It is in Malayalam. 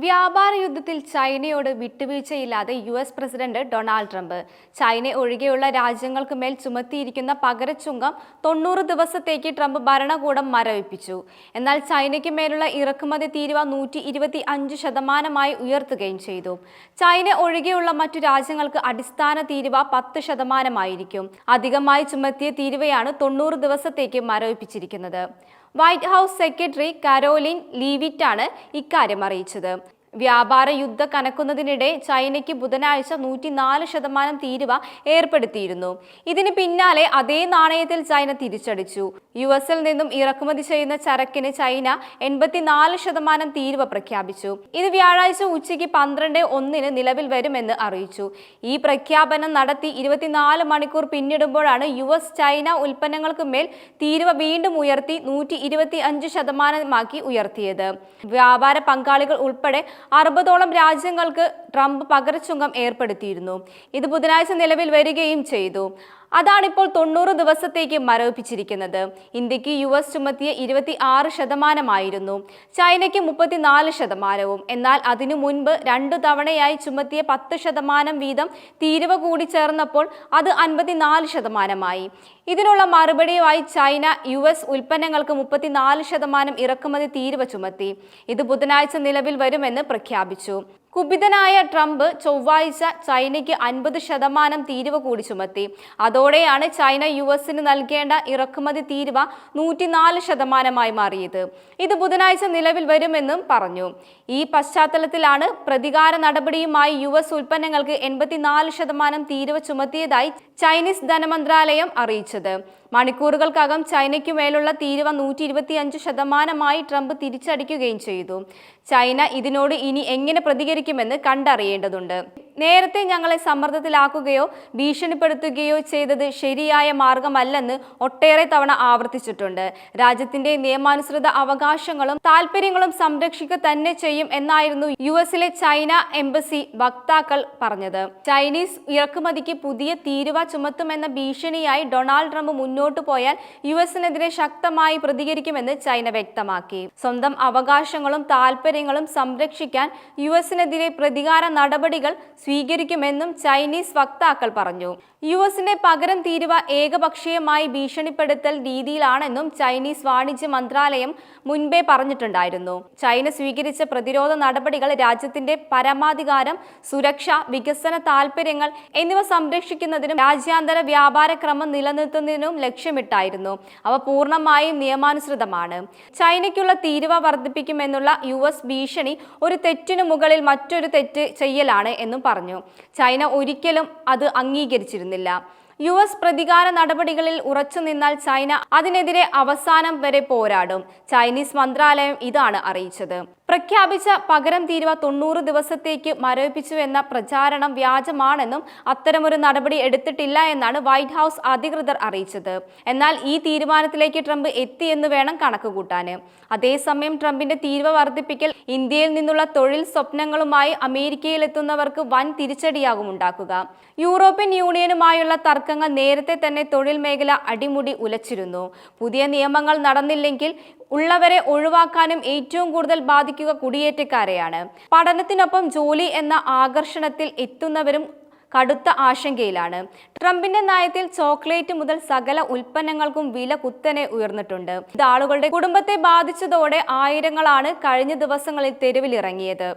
വ്യാപാര യുദ്ധത്തിൽ ചൈനയോട് വിട്ടുവീഴ്ചയില്ലാതെ US president Donald Trump. China ഒഴികെയുള്ള രാജ്യങ്ങൾക്ക് മേൽ ചുമത്തിയിരിക്കുന്ന പകരച്ചുങ്കം 90 ദിവസത്തേക്ക് ട്രംപ് ഭരണകൂടം മരവിപ്പിച്ചു. എന്നാൽ ചൈനയ്ക്ക് മേലുള്ള ഇറക്കുമതി തീരുവ 125% ഉയർത്തുകയും ചെയ്തു. ചൈന ഒഴികെയുള്ള മറ്റു രാജ്യങ്ങൾക്ക് അടിസ്ഥാന തീരുവ 10% അധികമായി ചുമത്തിയ തീരുവയാണ് 90 ദിവസത്തേക്ക് മരവിപ്പിച്ചിരിക്കുന്നത്. വൈറ്റ് ഹൗസ് സെക്രട്ടറി കരോലിൻ ലീവിറ്റാണ് ഇക്കാര്യം അറിയിച്ചത്. വ്യാപാര യുദ്ധ കനക്കുന്നതിനിടെ ചൈനയ്ക്ക് ബുധനാഴ്ച 104% തീരുവ ഏർപ്പെടുത്തിയിരുന്നു. ഇതിന് പിന്നാലെ അതേ നാണയത്തിൽ ചൈന തിരിച്ചടിച്ചു. യുഎസിൽ നിന്നും ഇറക്കുമതി ചെയ്യുന്ന ചരക്കിന് ചൈന 84% തീരുവ പ്രഖ്യാപിച്ചു. ഇത് വ്യാഴാഴ്ച ഉച്ചയ്ക്ക് 12:01 നിലവിൽ വരുമെന്ന് അറിയിച്ചു. ഈ പ്രഖ്യാപനം നടത്തി 24 മണിക്കൂർ പിന്നിടുമ്പോഴാണ് യുഎസ് ചൈന ഉൽപ്പന്നങ്ങൾക്ക് മേൽ തീരുവ വീണ്ടും ഉയർത്തി 125% ഉയർത്തിയത്. വ്യാപാര പങ്കാളികൾ ഉൾപ്പെടെ 60ഓളം രാജ്യങ്ങൾക്ക് ട്രംപ് പകരച്ചുങ്കം ഏർപ്പെടുത്തിയിരുന്നു. ഇത് ബുധനാഴ്ച നിലവിൽ വരികയും ചെയ്തു. അതാണിപ്പോൾ 90 ദിവസത്തേക്ക് മരവിപ്പിച്ചിരിക്കുന്നത്. ഇന്ത്യക്ക് യുഎസ് ചുമത്തിയ 26% ചൈനയ്ക്ക് 34%. എന്നാൽ അതിനു മുൻപ് 2 തവണയായി ചുമത്തിയ 10% വീതം തീരുവ കൂടി ചേർന്നപ്പോൾ അത് 54%. ഇതിനുള്ള മറുപടിയായി ചൈന യുഎസ് ഉൽപ്പന്നങ്ങൾക്ക് 34% ഇറക്കുമതി തീരുവ ചുമത്തി. ഇത് ബുധനാഴ്ച നിലവിൽ വരുമെന്ന് പ്രഖ്യാപിച്ചു. കുപിതനായ ട്രംപ് ചൊവ്വാഴ്ച ചൈനയ്ക്ക് 50% തീരുവ കൂടി ചുമത്തി. അതോടെയാണ് ചൈന യുഎസിന് നൽകേണ്ട ഇറക്കുമതി തീരുവ 104% മാറിയത്. ഇത് ബുധനാഴ്ച നിലവിൽ വരുമെന്നും പറഞ്ഞു. ഈ പശ്ചാത്തലത്തിലാണ് പ്രതികാര നടപടിയുമായി യുഎസ് ഉൽപ്പന്നങ്ങൾക്ക് 84% തീരുവ ചുമത്തിയതായി ചൈനീസ് ധനമന്ത്രാലയം അറിയിച്ചത്. മണിക്കൂറുകൾക്കകം ചൈനയ്ക്കു മേലുള്ള തീരുവ 125% ട്രംപ് തിരിച്ചടിക്കുകയും ചെയ്തു. ചൈന ഇതിനോട് ഇനി എങ്ങനെ പ്രതികരിക്കുമെന്ന് കണ്ടറിയേണ്ടതുണ്ട്. നേരത്തെ ഞങ്ങളെ സമ്മർദ്ദത്തിലാക്കുകയോ ഭീഷണിപ്പെടുത്തുകയോ ചെയ്തത് ശരിയായ മാർഗമല്ലെന്ന് ഒട്ടേറെ തവണ ആവർത്തിച്ചിട്ടുണ്ട്. രാജ്യത്തിന്റെ നിയമാനുസൃത അവകാശങ്ങളും താൽപര്യങ്ങളും സംരക്ഷിക്കുക തന്നെ ചെയ്യും എന്നായിരുന്നു യുഎസിലെ ചൈന എംബസി വക്താക്കൾ പറഞ്ഞത്. ചൈനീസ് ഇറക്കുമതിക്ക് പുതിയ തീരുവ ചുമത്തുമെന്ന ഭീഷണിയായി ഡൊണാൾഡ് ട്രംപ് മുന്നോട്ടു പോയാൽ യുഎസിനെതിരെ ശക്തമായി പ്രതികരിക്കുമെന്ന് ചൈന വ്യക്തമാക്കി. സ്വന്തം അവകാശങ്ങളും താൽപര്യങ്ങളും സംരക്ഷിക്കാൻ യുഎസിനെതിരെ പ്രതികാര നടപടികൾ സ്വീകരിക്കുമെന്നും ചൈനീസ് വക്താക്കൾ പറഞ്ഞു. യുഎസിന്റെ പകരം തീരുവ ഏകപക്ഷീയമായി ഭീഷണിപ്പെടുത്തൽ രീതിയിലാണെന്നും ചൈനീസ് വാണിജ്യ മന്ത്രാലയം മുൻപേ പറഞ്ഞിട്ടുണ്ടായിരുന്നു. ചൈന സ്വീകരിച്ച പ്രതിരോധ നടപടികൾ രാജ്യത്തിന്റെ പരമാധികാരം, സുരക്ഷ, വികസന താൽപര്യങ്ങൾ എന്നിവ സംരക്ഷിക്കുന്നതിനും രാജ്യാന്തര വ്യാപാര ക്രമം നിലനിർത്തുന്നതിനും ലക്ഷ്യമിട്ടായിരുന്നു. അവ പൂർണ്ണമായും നിയമാനുസൃതമാണ്. ചൈനയ്ക്കുള്ള തീരുവ വർദ്ധിപ്പിക്കുമെന്നുള്ള യുഎസ് ഭീഷണി ഒരു തെറ്റിനു മുകളിൽ മറ്റൊരു തെറ്റ് ചെയ്യലാണ് എന്നും പറഞ്ഞു. ചൈന ഒരിക്കലും അത് അംഗീകരിച്ചിരുന്നില്ല. യുഎസ് പ്രതികാര നടപടികളിൽ ഉറച്ചു നിന്നാൽ ചൈന അതിനെതിരെ അവസാനം വരെ പോരാടും. ചൈനീസ് മന്ത്രാലയം ഇതാണ് അറിയിച്ചത്. പ്രഖ്യാപിച്ച പകരം തീരുവ 90 ദിവസത്തേക്ക് മരവിപ്പിച്ചുവെന്ന പ്രചാരണം വ്യാജമാണെന്നും അത്തരമൊരു നടപടി എടുത്തിട്ടില്ല എന്നാണ് വൈറ്റ് ഹൗസ് അധികൃതർ അറിയിച്ചത്. എന്നാൽ ഈ തീരുമാനത്തിലേക്ക് ട്രംപ് എത്തിയെന്ന് വേണം കണക്കുകൂട്ടാൻ. അതേസമയം ട്രംപിന്റെ തീരുവ വർദ്ധിപ്പിക്കൽ ഇന്ത്യയിൽ നിന്നുള്ള തൊഴിൽ സ്വപ്നങ്ങളുമായി അമേരിക്കയിലെത്തുന്നവർക്ക് വൻ തിരിച്ചടിയാകും ഉണ്ടാക്കുക. യൂറോപ്യൻ യൂണിയനുമായുള്ള തർക്കങ്ങൾ നേരത്തെ തന്നെ തൊഴിൽ മേഖല അടിമുടി ഉലച്ചിരുന്നു. പുതിയ നിയമങ്ങൾ നടന്നില്ലെങ്കിൽ ഉള്ളവരെ ഒഴിവാക്കാനും ഏറ്റവും കൂടുതൽ ബാധിക്കുക കുടിയേറ്റക്കാരെയാണ്. പഠനത്തിനൊപ്പം ജോലി എന്ന ആകർഷണത്തിൽ എത്തുന്നവരും കടുത്ത ആശങ്കയിലാണ്. ട്രംപിന്റെ നയത്തിൽ ചോക്ലേറ്റ് മുതൽ സകല ഉൽപ്പന്നങ്ങൾക്കും വില കുത്തനെ ഉയർന്നിട്ടുണ്ട്. ഇത് ആളുകളുടെ കുടുംബത്തെ ബാധിച്ചതോടെ ആയിരങ്ങളാണ് കഴിഞ്ഞ ദിവസങ്ങളിൽ തെരുവിലിറങ്ങിയത്.